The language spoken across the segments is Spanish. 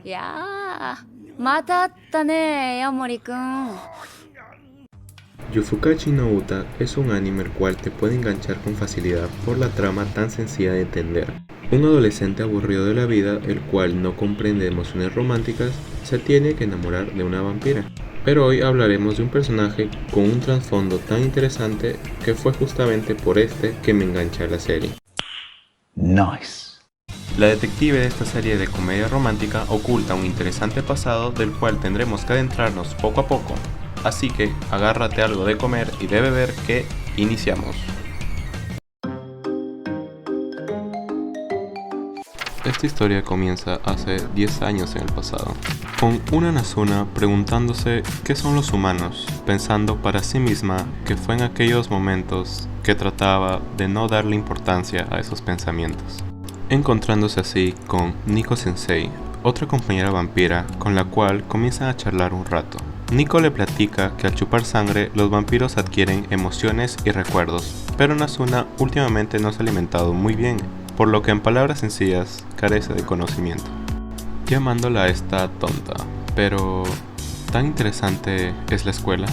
やー、またあったね、ヤモリくん。Yufukachi no Uta es un anime el cual te puede enganchar con facilidad por la trama tan sencilla de entender. Un adolescente aburrido de la vida, el cual no comprende emociones románticas, se tiene que enamorar de una vampira. Pero hoy hablaremos de un personaje con un trasfondo tan interesante que fue justamente por este que me enganché a la serie. Nice. La detective de esta serie de comedia romántica oculta un interesante pasado del cual tendremos que adentrarnos poco a poco. Así que agárrate algo de comer y de beber que iniciamos. Esta historia comienza hace 10 años en el pasado, con una Nazuna preguntándose qué son los humanos, pensando para sí misma que fue en aquellos momentos que trataba de no darle importancia a esos pensamientos. Encontrándose así con Nico Sensei, otra compañera vampira con la cual comienzan a charlar un rato. Nico le platica que al chupar sangre los vampiros adquieren emociones y recuerdos, pero Nazuna últimamente no se ha alimentado muy bien, por lo que en palabras sencillas carece de conocimiento, llamándola a esta tonta. Pero ¿tan interesante es la escuela?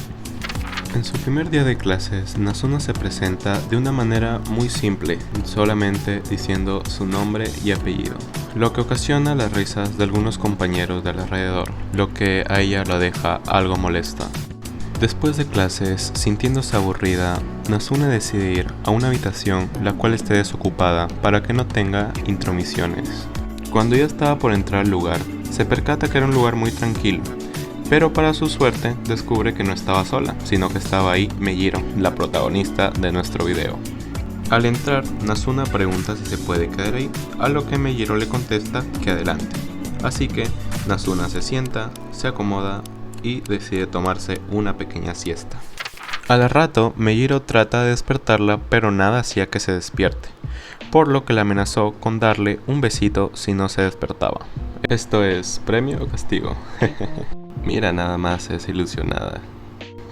En su primer día de clases, Nazuna se presenta de una manera muy simple, solamente diciendo su nombre y apellido, lo que ocasiona las risas de algunos compañeros del alrededor, lo que a ella la deja algo molesta. Después de clases, sintiéndose aburrida, Nazuna decide ir a una habitación la cual esté desocupada para que no tenga intromisiones. Cuando ya estaba por entrar al lugar, se percata que era un lugar muy tranquilo, pero para su suerte descubre que no estaba sola, sino que estaba ahí Mejiro, la protagonista de nuestro video. Al entrar, Nazuna pregunta si se puede quedar ahí, a lo que Mejiro le contesta que adelante. Así que Nazuna se sienta, se acomoda y decide tomarse una pequeña siesta. Al rato, Mejiro trata de despertarla, pero nada hacía que se despierte, por lo que la amenazó con darle un besito si no se despertaba. Esto es premio o castigo. Mira nada más esa ilusionada.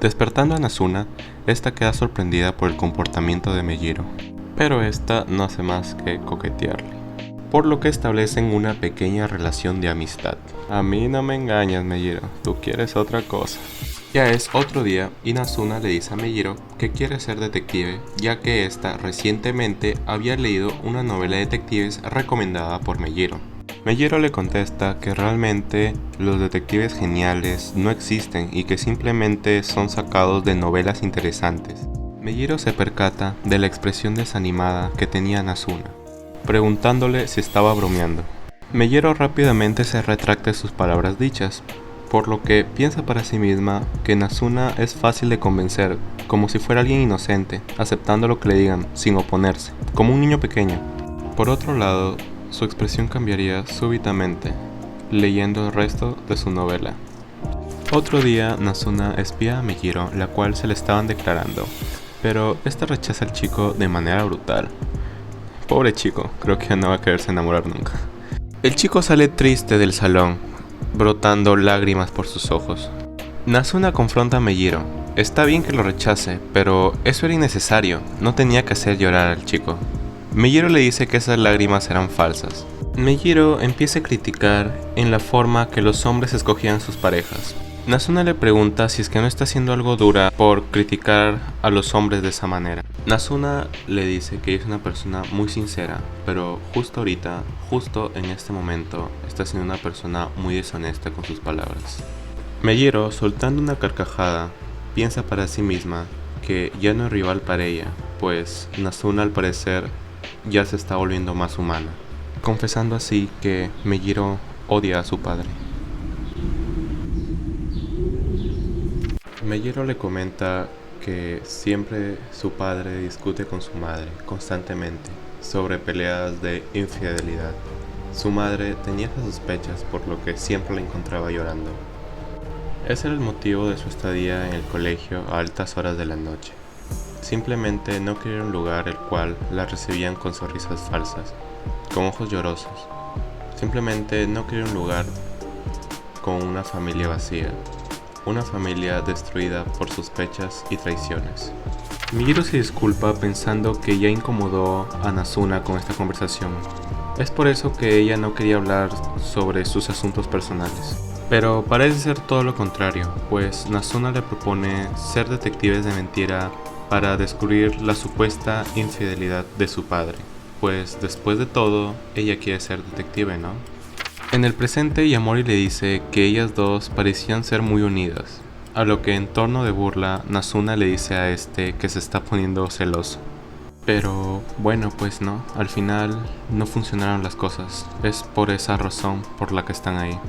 Despertando a Nazuna, esta queda sorprendida por el comportamiento de Mejiro, pero esta no hace más que coquetearle, por lo que establecen una pequeña relación de amistad. A mí no me engañas, Mejiro, tú quieres otra cosa. Ya es otro día y Nazuna le dice a Mejiro que quiere ser detective, ya que esta recientemente había leído una novela de detectives recomendada por Mejiro. Mejiro le contesta que realmente los detectives geniales no existen y que simplemente son sacados de novelas interesantes. Mejiro se percata de la expresión desanimada que tenía Nazuna, preguntándole si estaba bromeando. Mejiro rápidamente se retracta de sus palabras dichas, por lo que piensa para sí misma que Nazuna es fácil de convencer, como si fuera alguien inocente, aceptando lo que le digan sin oponerse, como un niño pequeño. Por otro lado, su expresión cambiaría súbitamente, leyendo el resto de su novela. Otro día, Nazuna espía a Mejiro, la cual se le estaban declarando, pero este rechaza al chico de manera brutal. Pobre chico, creo que no va a quererse enamorar nunca. El chico sale triste del salón, brotando lágrimas por sus ojos. Nazuna confronta a Mejiro. Está bien que lo rechace, pero eso era innecesario, no tenía que hacer llorar al chico. Mejiro le dice que esas lágrimas eran falsas. Mejiro empieza a criticar en la forma que los hombres escogían sus parejas. Nazuna le pregunta si es que no está haciendo algo dura por criticar a los hombres de esa manera. Nazuna le dice que es una persona muy sincera, pero justo ahorita, justo en este momento, está siendo una persona muy deshonesta con sus palabras. Mejiro, soltando una carcajada, piensa para sí misma que ya no es rival para ella, pues Nazuna al parecer ya se está volviendo más humana, confesando así que Mejiro odia a su padre. Mejiro le comenta que siempre su padre discute con su madre constantemente sobre peleas de infidelidad. Su madre tenía esas sospechas, por lo que siempre la encontraba llorando. Ese era el motivo de su estadía en el colegio a altas horas de la noche. Simplemente no quería un lugar el cual la recibían con sonrisas falsas, con ojos llorosos. Simplemente no quería un lugar con una familia vacía, una familia destruida por sospechas y traiciones. Miyiro se disculpa pensando que ya incomodó a Nazuna con esta conversación. Es por eso que ella no quería hablar sobre sus asuntos personales. Pero parece ser todo lo contrario, pues Nazuna le propone ser detectives de mentira para descubrir la supuesta infidelidad de su padre. Pues después de todo, ella quiere ser detective, ¿no? En el presente, Yamori le dice que ellas dos parecían ser muy unidas, a lo que en tono de burla, Nazuna le dice a este que se está poniendo celoso. Pero bueno, pues no, al final no funcionaron las cosas, es por esa razón por la que están ahí.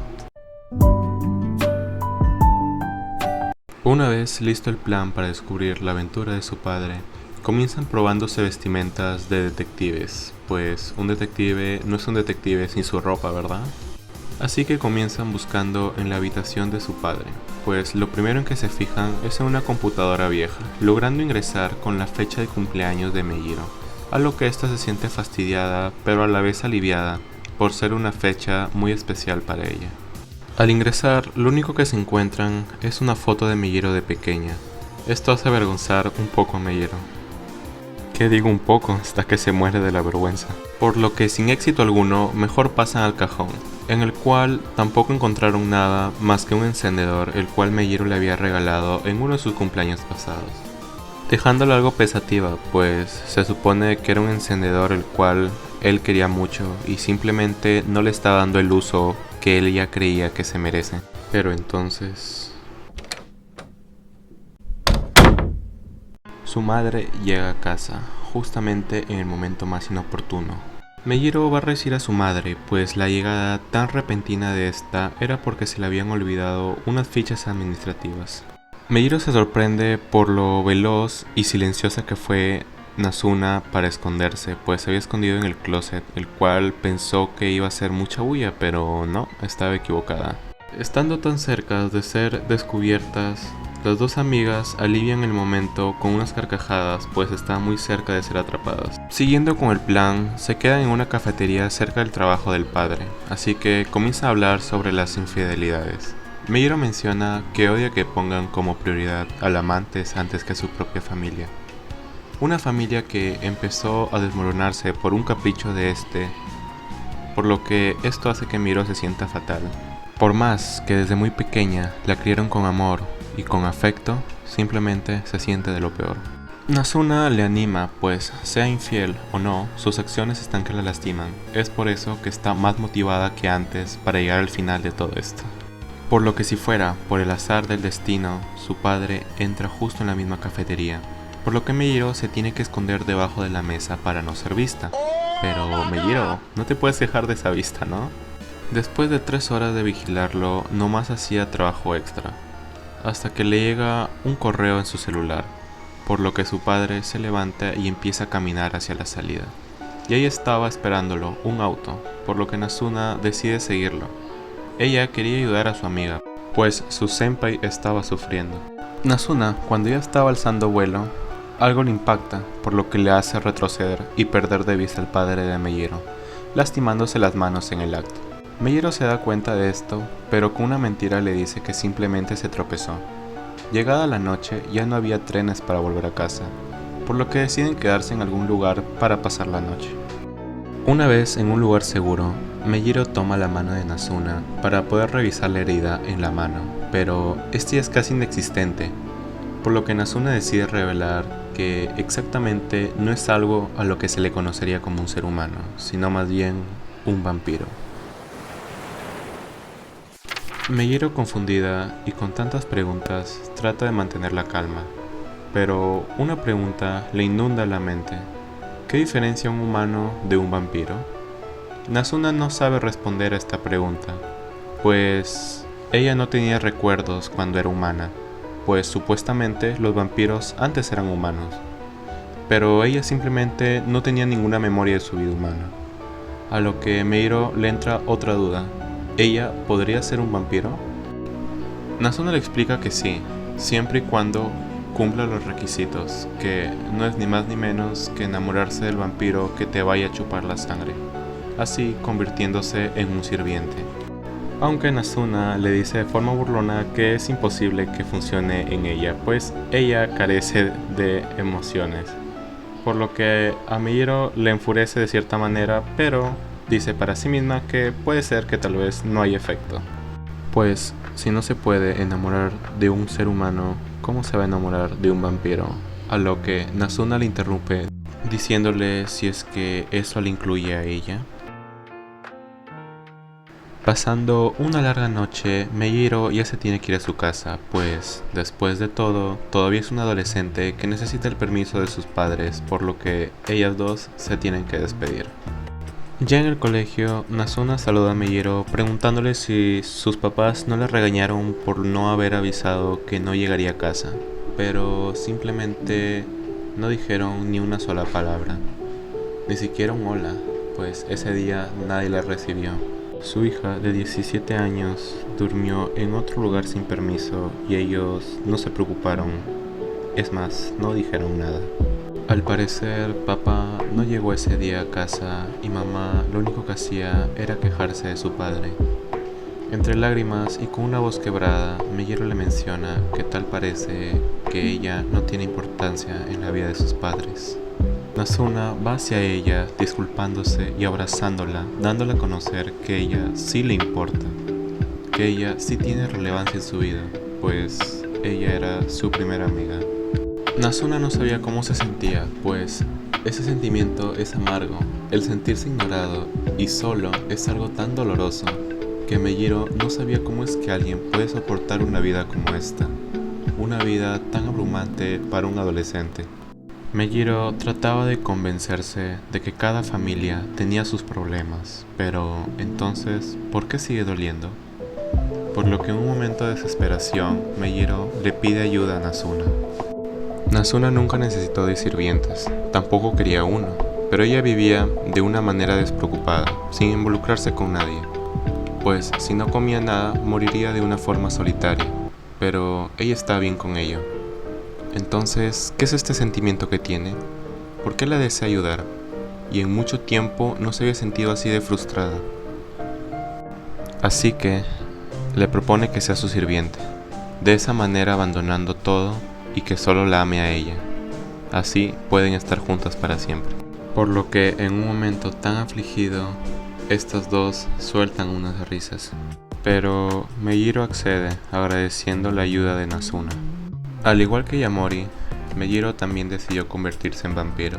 Una vez listo el plan para descubrir la aventura de su padre, comienzan probándose vestimentas de detectives, pues un detective no es un detective sin su ropa, ¿verdad? Así que comienzan buscando en la habitación de su padre, pues lo primero en que se fijan es en una computadora vieja, logrando ingresar con la fecha de cumpleaños de Mejiro, a lo que ésta se siente fastidiada pero a la vez aliviada por ser una fecha muy especial para ella. Al ingresar, lo único que se encuentran es una foto de Mejiro de pequeña. Esto hace avergonzar un poco a Mejiro. ¿Qué digo un poco? Hasta que se muere de la vergüenza. Por lo que sin éxito alguno, mejor pasan al cajón, en el cual tampoco encontraron nada más que un encendedor el cual Mejiro le había regalado en uno de sus cumpleaños pasados. Dejándolo algo pensativa, pues se supone que era un encendedor el cual él quería mucho y simplemente no le está dando el uso que él ya creía que se merece. Pero entonces... Su madre llega a casa, justamente en el momento más inoportuno. Mejiro va a recibir a su madre, pues la llegada tan repentina de esta era porque se le habían olvidado unas fichas administrativas. Mejiro se sorprende por lo veloz y silenciosa que fue Nazuna para esconderse, pues se había escondido en el closet, el cual pensó que iba a hacer mucha bulla, pero no, estaba equivocada. Estando tan cerca de ser descubiertas, las dos amigas alivian el momento con unas carcajadas, pues estaban muy cerca de ser atrapadas. Siguiendo con el plan, se quedan en una cafetería cerca del trabajo del padre, así que comienza a hablar sobre las infidelidades. Mejiro menciona que odia que pongan como prioridad al amante antes que a su propia familia. Una familia que empezó a desmoronarse por un capricho de este, por lo que esto hace que Mejiro se sienta fatal. Por más que desde muy pequeña la criaron con amor y con afecto, simplemente se siente de lo peor. Nazuna le anima, pues sea infiel o no, sus acciones están que la lastiman. Es por eso que está más motivada que antes para llegar al final de todo esto. Por lo que si fuera por el azar del destino, su padre entra justo en la misma cafetería, por lo que Mejiro se tiene que esconder debajo de la mesa para no ser vista. Pero Mejiro, no te puedes dejar de esa vista, ¿no? Después de 3 horas de vigilarlo, nomás hacía trabajo extra, hasta que le llega un correo en su celular, por lo que su padre se levanta y empieza a caminar hacia la salida. Y ahí estaba esperándolo un auto, por lo que Nazuna decide seguirlo. Ella quería ayudar a su amiga, pues su senpai estaba sufriendo. Nazuna, cuando ya estaba alzando vuelo, algo le impacta, por lo que le hace retroceder y perder de vista al padre de Mejiro, lastimándose las manos en el acto. Mejiro se da cuenta de esto, pero con una mentira le dice que simplemente se tropezó. Llegada la noche, ya no había trenes para volver a casa, por lo que deciden quedarse en algún lugar para pasar la noche. Una vez en un lugar seguro, Mejiro toma la mano de Nazuna para poder revisar la herida en la mano, pero esta es casi inexistente, por lo que Nazuna decide revelar que exactamente no es algo a lo que se le conocería como un ser humano, sino más bien un vampiro. Mejiro, confundida y con tantas preguntas, trata de mantener la calma, pero una pregunta le inunda la mente. ¿Qué diferencia un humano de un vampiro? Nazuna no sabe responder a esta pregunta, pues ella no tenía recuerdos cuando era humana, pues supuestamente los vampiros antes eran humanos, pero ella simplemente no tenía ninguna memoria de su vida humana. A lo que Mejiro le entra otra duda. ¿Ella podría ser un vampiro? Nazuna le explica que sí, siempre y cuando cumpla los requisitos, que no es ni más ni menos que enamorarse del vampiro que te vaya a chupar la sangre, así convirtiéndose en un sirviente. aunque Nazuna le dice de forma burlona que es imposible que funcione en ella, pues ella carece de emociones, por lo que a Miyiro le enfurece de cierta manera, pero dice para sí misma que puede ser que tal vez no hay efecto. Pues si no se puede enamorar de un ser humano, ¿cómo se va a enamorar de un vampiro? A lo que Nazuna le interrumpe diciéndole si es que eso le incluye a ella. Pasando una larga noche, Miyiro ya se tiene que ir a su casa, pues después de todo, todavía es una adolescente que necesita el permiso de sus padres, por lo que ellas dos se tienen que despedir. Ya en el colegio, Nazuna saluda a Miyiro preguntándole si sus papás no le regañaron por no haber avisado que no llegaría a casa, pero simplemente no dijeron ni una sola palabra, ni siquiera un hola, pues ese día nadie la recibió. Su hija de 17 años durmió en otro lugar sin permiso y ellos no se preocuparon, es más, no dijeron nada. Al parecer, papá no llegó ese día a casa y mamá lo único que hacía era quejarse de su padre. Entre lágrimas y con una voz quebrada, Miyiro le menciona que tal parece que ella no tiene importancia en la vida de sus padres. Nazuna va hacia ella, disculpándose y abrazándola, dándole a conocer que ella sí le importa, que ella sí tiene relevancia en su vida, pues ella era su primera amiga. Nazuna no sabía cómo se sentía, pues ese sentimiento es amargo. El sentirse ignorado y solo es algo tan doloroso que Miyiro no sabía cómo es que alguien puede soportar una vida como esta, una vida tan abrumante para un adolescente. Miyiro trataba de convencerse de que cada familia tenía sus problemas, pero entonces, ¿por qué sigue doliendo? Por lo que en un momento de desesperación, Miyiro le pide ayuda a Nazuna. Nazuna nunca necesitó de sirvientes, tampoco quería uno, pero ella vivía de una manera despreocupada, sin involucrarse con nadie, pues si no comía nada, moriría de una forma solitaria, pero ella está bien con ello. Entonces, ¿qué es este sentimiento que tiene? ¿Por qué la desea ayudar? Y en mucho tiempo no se había sentido así de frustrada. Así que le propone que sea su sirviente, de esa manera abandonando todo y que solo la ame a ella. Así pueden estar juntas para siempre. Por lo que en un momento tan afligido, estas dos sueltan unas risas. Pero Miyiro accede agradeciendo la ayuda de Nazuna. Al igual que Yamori, Miyiro también decidió convertirse en vampiro,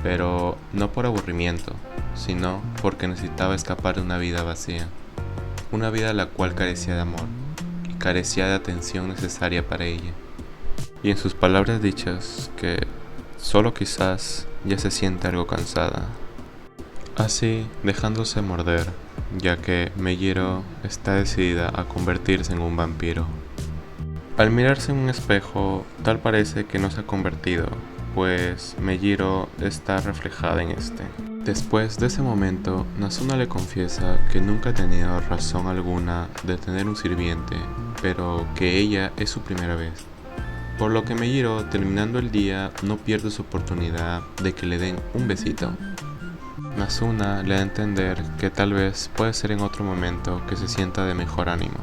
pero no por aburrimiento, sino porque necesitaba escapar de una vida vacía, una vida la cual carecía de amor y carecía de atención necesaria para ella. Y en sus palabras dichas, que solo quizás ya se siente algo cansada. Así, dejándose morder, ya que Miyiro está decidida a convertirse en un vampiro. Al mirarse en un espejo, tal parece que no se ha convertido, pues Miyiro está reflejada en este. Después de ese momento, Nazuna le confiesa que nunca ha tenido razón alguna de tener un sirviente, pero que ella es su primera vez. Por lo que Miyiro, terminando el día, no pierde su oportunidad de que le den un besito. Nazuna le da a entender que tal vez puede ser en otro momento que se sienta de mejor ánimo.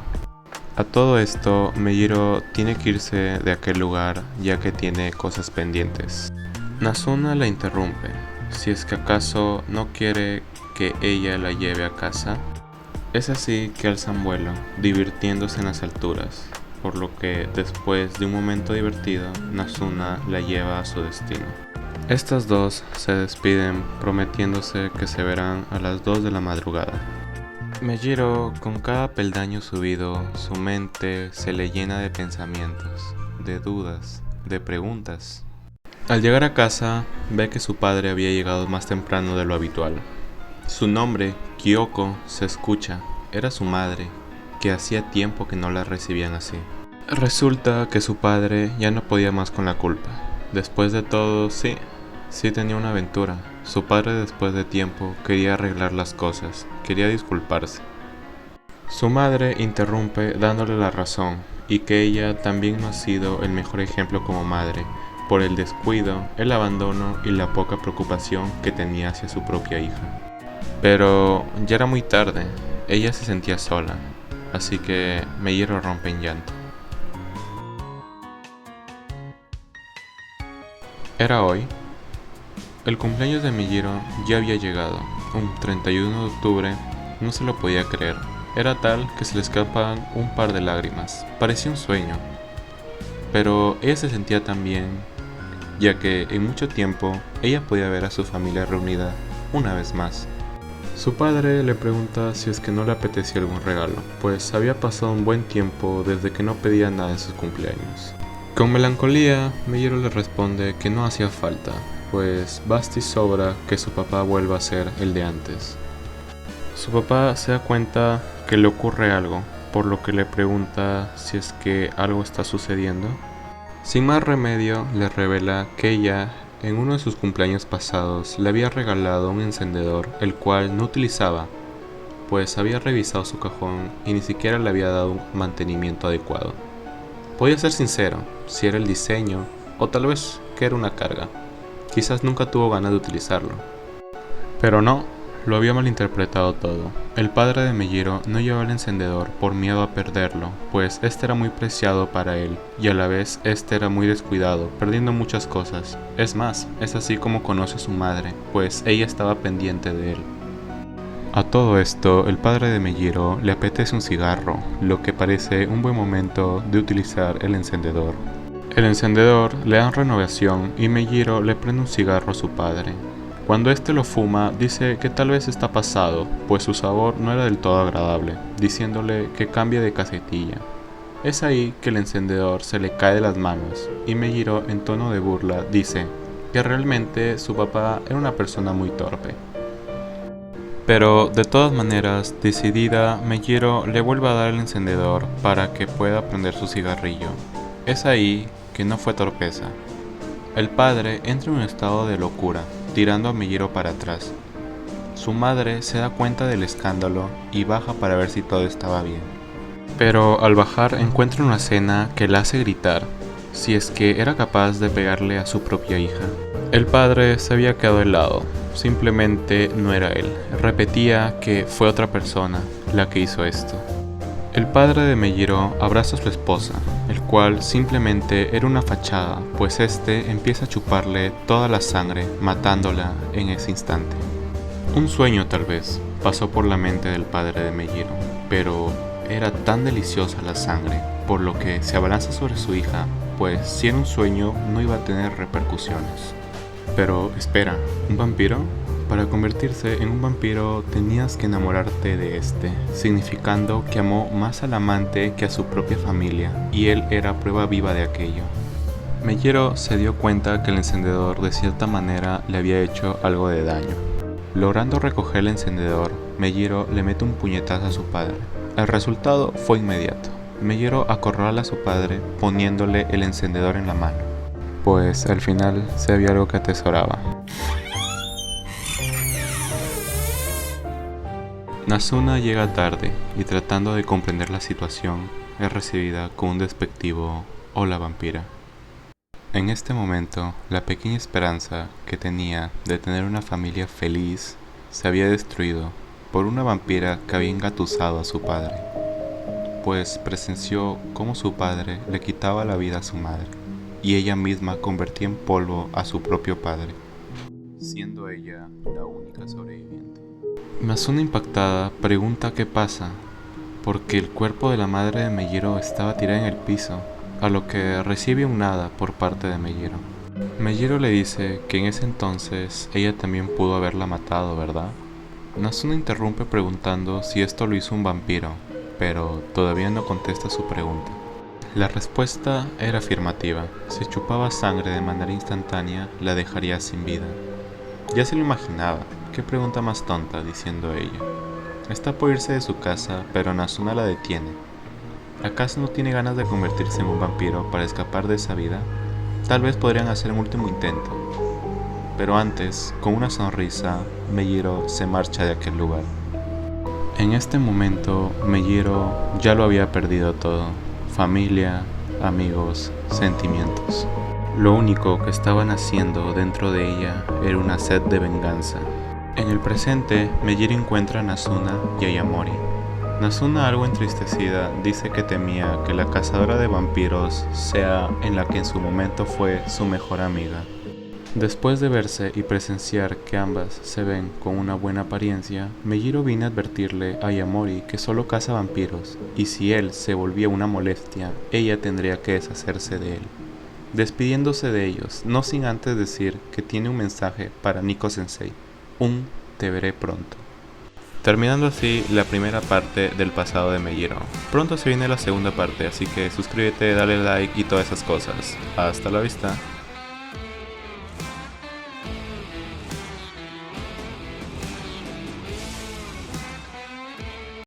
A todo esto, Miyiro tiene que irse de aquel lugar ya que tiene cosas pendientes. Nazuna la interrumpe, si es que acaso no quiere que ella la lleve a casa. Es así que alzan vuelo, divirtiéndose en las alturas, por lo que después de un momento divertido, Nazuna la lleva a su destino. Estas dos se despiden prometiéndose que se verán a las 2 de la madrugada. Miyiro, con cada peldaño subido, su mente se le llena de pensamientos, de dudas, de preguntas. Al llegar a casa, ve que su padre había llegado más temprano de lo habitual. Su nombre, Kyoko, se escucha. Era su madre, que hacía tiempo que no la recibían así. Resulta que su padre ya no podía más con la culpa. Después de todo, sí tenía una aventura. Su padre, después de tiempo, quería arreglar las cosas, quería disculparse. Su madre interrumpe dándole la razón, y que ella también no ha sido el mejor ejemplo como madre, por el descuido, el abandono y la poca preocupación que tenía hacia su propia hija. Pero ya era muy tarde, ella se sentía sola, así que Meijiro rompe en llanto. Era hoy. El cumpleaños de Meijiro ya había llegado, un 31 de octubre, no se lo podía creer. Era tal que se le escapan un par de lágrimas, parecía un sueño. Pero ella se sentía tan bien, ya que en mucho tiempo ella podía ver a su familia reunida una vez más. Su padre le pregunta si es que no le apetecía algún regalo, pues había pasado un buen tiempo desde que no pedía nada en sus cumpleaños. Con melancolía, Meijiro le responde que no hacía falta, pues basta y sobra que su papá vuelva a ser el de antes. Su papá se da cuenta que le ocurre algo, por lo que le pregunta si es que algo está sucediendo. Sin más remedio, le revela que ella, en uno de sus cumpleaños pasados, le había regalado un encendedor, el cual no utilizaba, pues había revisado su cajón y ni siquiera le había dado un mantenimiento adecuado. Podía ser sincero, si era el diseño, o tal vez que era una carga. Quizás nunca tuvo ganas de utilizarlo. Pero no, lo había malinterpretado todo. El padre de Meijiro no llevaba el encendedor por miedo a perderlo, pues este era muy preciado para él, y a la vez este era muy descuidado, perdiendo muchas cosas. Es más, es así como conoce a su madre, pues ella estaba pendiente de él. A todo esto, el padre de Meijiro le apetece un cigarro, lo que parece un buen momento de utilizar el encendedor. El encendedor le da renovación y Meijiro le prende un cigarro a su padre. Cuando este lo fuma, dice que tal vez está pasado, pues su sabor no era del todo agradable, diciéndole que cambie de casetilla. Es ahí que el encendedor se le cae de las manos y Meijiro, en tono de burla, dice que realmente su papá era una persona muy torpe. Pero de todas maneras, decidida, Meijiro le vuelve a dar el encendedor para que pueda prender su cigarrillo. Es ahí que no fue torpeza. El padre entra en un estado de locura, tirando a Meijiro para atrás. Su madre se da cuenta del escándalo y baja para ver si todo estaba bien. Pero al bajar encuentra una escena que la hace gritar, si es que era capaz de pegarle a su propia hija. El padre se había quedado helado, simplemente no era él. Repetía que fue otra persona la que hizo esto. El padre de Meijiro abraza a su esposa, el cual simplemente era una fachada, pues este empieza a chuparle toda la sangre, matándola en ese instante. Un sueño tal vez pasó por la mente del padre de Meijiro, pero era tan deliciosa la sangre, por lo que se abalanza sobre su hija, pues si era un sueño no iba a tener repercusiones. Pero espera, ¿un vampiro? Para convertirse en un vampiro tenías que enamorarte de este, significando que amó más al amante que a su propia familia, y él era prueba viva de aquello. Meijiro se dio cuenta que el encendedor de cierta manera le había hecho algo de daño. Logrando recoger el encendedor, Meijiro le mete un puñetazo a su padre. El resultado fue inmediato. Meijiro acorrala a su padre poniéndole el encendedor en la mano, pues al final se había algo que atesoraba. Nasuna llega tarde y tratando de comprender la situación, es recibida con un despectivo "Hola vampira". En este momento, la pequeña esperanza que tenía de tener una familia feliz se había destruido por una vampira que había engatusado a su padre, pues presenció cómo su padre le quitaba la vida a su madre y ella misma convertía en polvo a su propio padre, siendo ella la única sobreviviente. Nasuna, impactada, pregunta qué pasa, porque el cuerpo de la madre de Meijiro estaba tirado en el piso, a lo que recibe un nada por parte de Meijiro. Meijiro le dice que en ese entonces ella también pudo haberla matado, ¿verdad? Nasuna interrumpe preguntando si esto lo hizo un vampiro, pero todavía no contesta su pregunta. La respuesta era afirmativa. Si chupaba sangre de manera instantánea, la dejaría sin vida. Ya se lo imaginaba. ¿Qué pregunta más tonta?, diciendo ella. Está por irse de su casa, pero Nasuna la detiene. ¿Acaso no tiene ganas de convertirse en un vampiro para escapar de esa vida? Tal vez podrían hacer un último intento. Pero antes, con una sonrisa, Meijiro se marcha de aquel lugar. En este momento, Meijiro ya lo había perdido todo. Familia, amigos, sentimientos. Lo único que estaban haciendo dentro de ella era una sed de venganza. En el presente, Meijiro encuentra a Nasuna y a Yamori, Nasuna, algo entristecida, dice que temía que la cazadora de vampiros sea en la que en su momento fue su mejor amiga. Después de verse y presenciar que ambas se ven con una buena apariencia, Mejiro viene a advertirle a Yamori que solo caza vampiros, y si él se volvía una molestia, ella tendría que deshacerse de él. Despidiéndose de ellos, no sin antes decir que tiene un mensaje para Nico Sensei, un te veré pronto. Terminando así la primera parte del pasado de Mejiro. Pronto se viene la segunda parte, así que suscríbete, dale like y todas esas cosas. Hasta la vista.